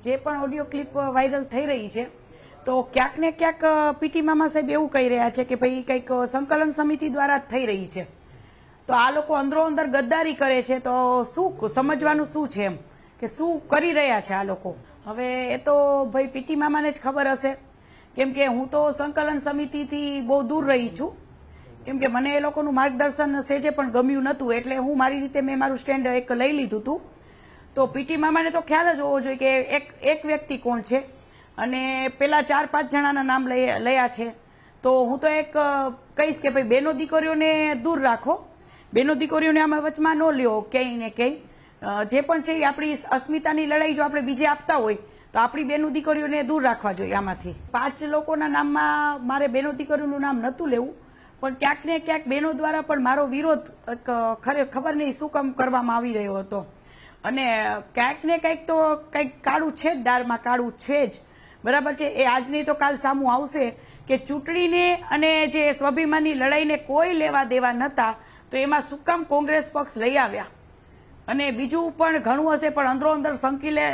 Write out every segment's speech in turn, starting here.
જે પણ audio clip viral થઈ રહી છે તો ક્યાંક ને ક્યાંક પીટી મામા સાહેબ એવું કહી રહ્યા છે કે ભાઈ કંઈક સંકલન સમિતિ દ્વારા જ થઈ રહી છે, તો આ લોકો અંદરો અંદર ગદ્દારી કરે છે, તો શું સમજવાનું શું છે એમ કે શું કરી રહ્યા છે આ લોકો. હવે એ તો ભાઈ પીટી મામાને જ ખબર હશે, કેમ કે હું તો સંકલન સમિતિથી બહુ દૂર રહી છું, કેમ કે મને એ લોકોનું માર્ગદર્શન સેજે પણ ગમ્યું નહોતું, એટલે હું મારી રીતે મેં મારું સ્ટેન્ડ એક લઈ લીધું હતું. તો પીટી મામાને તો ખ્યાલ જ હોવો જોઈએ કે એક વ્યક્તિ કોણ છે અને પેલા 4-5 જણાના નામ લયા છે. તો હું તો એક કહીશ કે ભાઈ બેનો દીકરીઓને દૂર રાખો, બેનો દીકરીઓને આમાં વચમાં ન લ્યો ક્યાંય ને ક્યાંય. જે પણ છે એ આપણી અસ્મિતાની લડાઈ જો આપણે બીજે આપતા હોય તો આપણી બેનો દીકરીઓને દૂર રાખવા જોઈએ આમાંથી. 5 લોકોના નામમાં મારે બેનો દીકરીઓનું નામ નહોતું લેવું, પણ ક્યાંક ને ક્યાંક બહેનો દ્વારા પણ મારો વિરોધ ખબર નહીં શું કામ કરવામાં આવી રહ્યો હતો. અને ક્યાંક ને ક્યાંક તો કંઈક કાળું છે જ, દાળમાં કાળું છે જ, બરાબર છે. એ આજ નહીં તો કાલ સામું આવશે કે ચૂંટણીને અને જે સ્વાભિમાનની લડાઈને કોઈ લેવા દેવા નહોતા, તો એમાં શું કામ કોંગ્રેસ પક્ષ લઈ આવ્યા. અને બીજું પણ ઘણું હશે, પણ અંદરો અંદર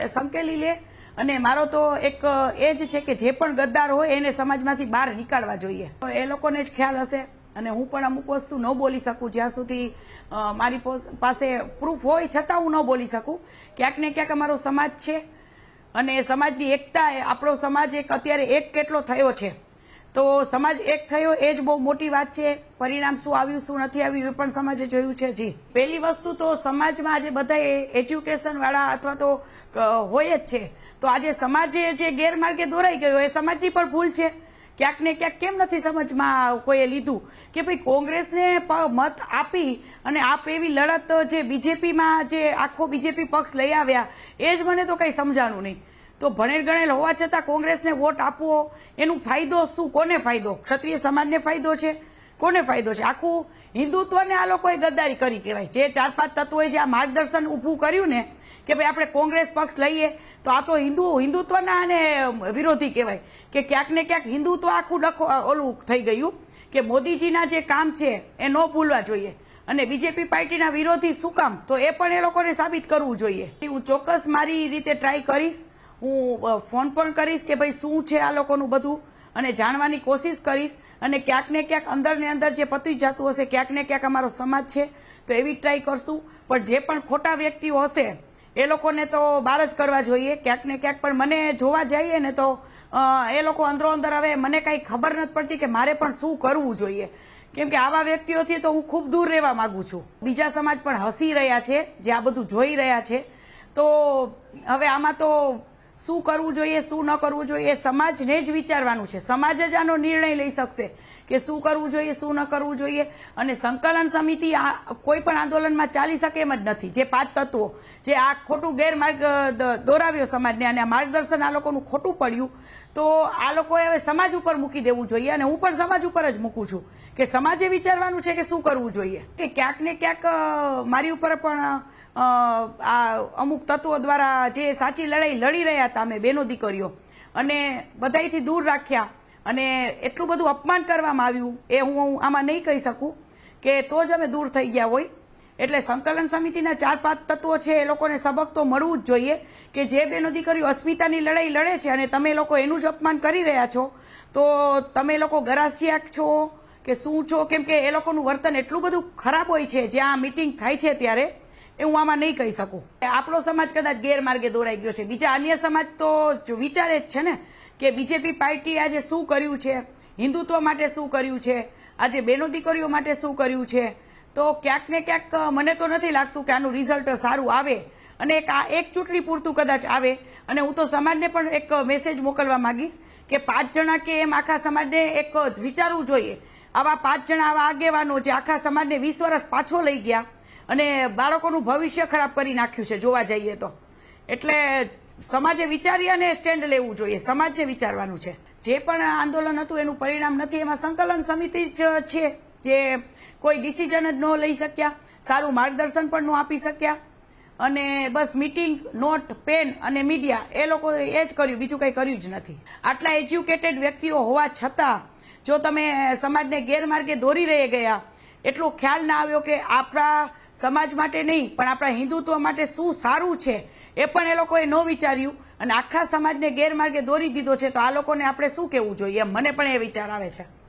સંકેલી લે. અને મારો તો એક એ જ છે કે જે પણ ગદ્દાર હોય એને સમાજમાંથી બહાર નીકાળવા જોઈએ. એ લોકોને જ ખ્યાલ હશે, અને હું પણ અમુક વસ્તુ ન બોલી શકું જ્યાં સુધી મારી પાસે પ્રૂફ હોય છતાં હું ન બોલી શકું. ક્યાંક ને ક્યાંક અમારો સમાજ છે અને સમાજની એકતા, આપણો સમાજ એક અત્યારે એક કેટલો થયો છે, તો સમાજ એક થયો એ જ બહુ મોટી વાત છે. પરિણામ શું આવ્યું શું નથી આવ્યું એ પણ સમાજે જોયું છે. જી, પહેલી વસ્તુ તો સમાજમાં આજે બધા એજ્યુકેશન વાળા અથવા તો હોય જ છે, તો આજે સમાજે જે ગેરમાર્ગે દોરાઈ ગયો એ સમાજની પણ ભૂલ છે. ક્યાંક ને ક્યાંક કેમ નથી સમજમાં કોઈએ લીધું કે ભાઈ કોંગ્રેસને મત આપી અને આપ એવી લડત જે બીજેપીમાં જે આખો બીજેપી પક્ષ લઈ આવ્યા એ જ મને તો કંઈ સમજાણું નહીં. તો ભણેલ ગણેલ હોવા છતાં કોંગ્રેસને વોટ આપવો એનું ફાયદો શું, કોને ફાયદો? ક્ષત્રિય સમાજને ફાયદો છે, કોને ફાયદો છે? આખું હિન્દુત્વને આ લોકોએ ગદ્દારી કરી કહેવાય. જે 4-5 તત્વોએ જે આ માર્ગદર્શન ઊભું કર્યું ને કે ભાઈ આપણે કોંગ્રેસ પક્ષ લઈએ, તો આ તો હિન્દુત્વના અને વિરોધી કહેવાય. કે ક્યાંક ને ક્યાંક હિન્દુત્વ આખું ઓલું થઈ ગયું કે મોદીજીના જે કામ છે એ ન ભૂલવા જોઈએ, અને બીજેપી પાર્ટીના વિરોધી શું કામ, તો એ પણ એ લોકોને સાબિત કરવું જોઈએ. હું ચોક્કસ મારી રીતે ટ્રાય કરીશ, હું ફોન પણ કરીશ કે ભાઈ શું છે આ લોકોનું બધું, અને જાણવાની કોશિશ કરીશ. અને ક્યાંક ને ક્યાંક અંદર ને અંદર જે પતી જતું હશે, ક્યાંક ને ક્યાંક અમારો સમાજ છે તો એવી ટ્રાય કરશું. પણ જે પણ ખોટા વ્યક્તિઓ હશે એ લોકોને તો બહાર જ કરવા જોઈએ ક્યાંક ને ક્યાંક. પણ મને જોવા જઈએ ને તો એ લોકો અંદરો અંદર હવે મને કાંઈ ખબર નથી પડતી કે મારે પણ શું કરવું જોઈએ, કેમ કે આવા વ્યક્તિઓથી તો હું ખૂબ દૂર રહેવા માંગુ છું. બીજા સમાજ પણ હસી રહ્યા છે જે આ બધું જોઈ રહ્યા છે, તો હવે આમાં તો શું કરવું જોઈએ શું ન કરવું જોઈએ એ સમાજને જ વિચારવાનું છે. સમાજ જ આનો નિર્ણય લઈ શકશે કે શું કરવું જોઈએ શું ન કરવું જોઈએ. અને સંકલન સમિતિ કોઈ પણ આંદોલનમાં ચાલી શકે એમ જ નથી. જે 5 તત્વો જે આ ખોટું ગેરમાર્ગ દોરાવ્યો સમાજને અને આ માર્ગદર્શન આ લોકોનું ખોટું પડ્યું, તો આ લોકોએ હવે સમાજ ઉપર મૂકી દેવું જોઈએ. અને હું પણ સમાજ ઉપર જ મૂકું છું કે સમાજે વિચારવાનું છે કે શું કરવું જોઈએ. કે ક્યાંક ને ક્યાંક મારી ઉપર પણ આ અમુક તત્વો દ્વારા જે સાચી લડાઈ લડી રહ્યા હતા અમે બેનો દીકરીઓ, અને બધાયથી દૂર રાખ્યા અને એટલું બધું અપમાન કરવામાં આવ્યું, એ હું આમાં નહીં કહી શકું કે તો જ અમે દૂર થઈ ગયા હોય. એટલે સંકલન સમિતિના 4-5 તત્વો છે એ લોકોને સબક તો મળવું જ જોઈએ કે જે બેનો દીકરીઓ અસ્મિતાની લડાઈ લડે છે અને તમે લોકો એનું જ અપમાન કરી રહ્યા છો, તો તમે લોકો ગરાસિયા છો કે શું છો? કેમ કે એ લોકોનું વર્તન એટલું બધું ખરાબ હોય છે જ્યાં મીટિંગ થાય છે ત્યારે, એ હું આમાં નહીં કહી શકું. આપણો સમાજ કદાચ ગેરમાર્ગે દોરાઈ ગયો છે, બીજા અન્ય સમાજ તો વિચારે જ છે ને કે બીજેપી પાર્ટી આજે શું કર્યું છે, હિન્દુત્વ માટે શું કર્યું છે, આજે બેનો દીકરીઓ માટે શું કર્યું છે. તો ક્યાંક ને ક્યાંક મને તો નથી લાગતું કે આનું રિઝલ્ટ સારું આવે, અને એક ચૂંટણી પૂરતું કદાચ આવે. અને હું તો સમાજને પણ એક મેસેજ મોકલવા માંગીશ કે 5 જણા કે એમ આખા સમાજને એક વિચારવું જોઈએ. આવા 5 જણા આવા આગેવાનો જે આખા સમાજને 20 વર્ષ પાછો લઈ ગયા અને બાળકોનું ભવિષ્ય ખરાબ કરી નાખ્યું છે જોવા જઈએ તો. એટલે સમાજે વિચારી અને સ્ટેન્ડ લેવું જોઈએ, સમાજને વિચારવાનું છે. જે પણ આંદોલન હતું એનું પરિણામ નથી, એમાં સંકલન સમિતિ જ છે જે કોઈ ડિસિઝન જ ન લઈ શક્યા, સારું માર્ગદર્શન પણ ન આપી શક્યા, અને બસ મીટિંગ, નોટ, પેન અને મીડિયા એ લોકો એ જ કર્યું, બીજું કંઈ કર્યું જ નથી. આટલા એજ્યુકેટેડ વ્યક્તિઓ હોવા છતાં જો તમે સમાજને ગેરમાર્ગે દોરી રહી ગયા, એટલો ખ્યાલ ના આવ્યો કે આપણા સમાજ માટે નહીં પણ આપણા હિન્દુત્વ માટે શું સારું છે એ પણ એ લોકોએ ન વિચાર્યું. અને આખા સમાજને ગેરમાર્ગે દોરી દીધો છે. તો આ લોકોને આપણે શું કહેવું જોઈએ? એમ મને પણ એ વિચાર આવે છે.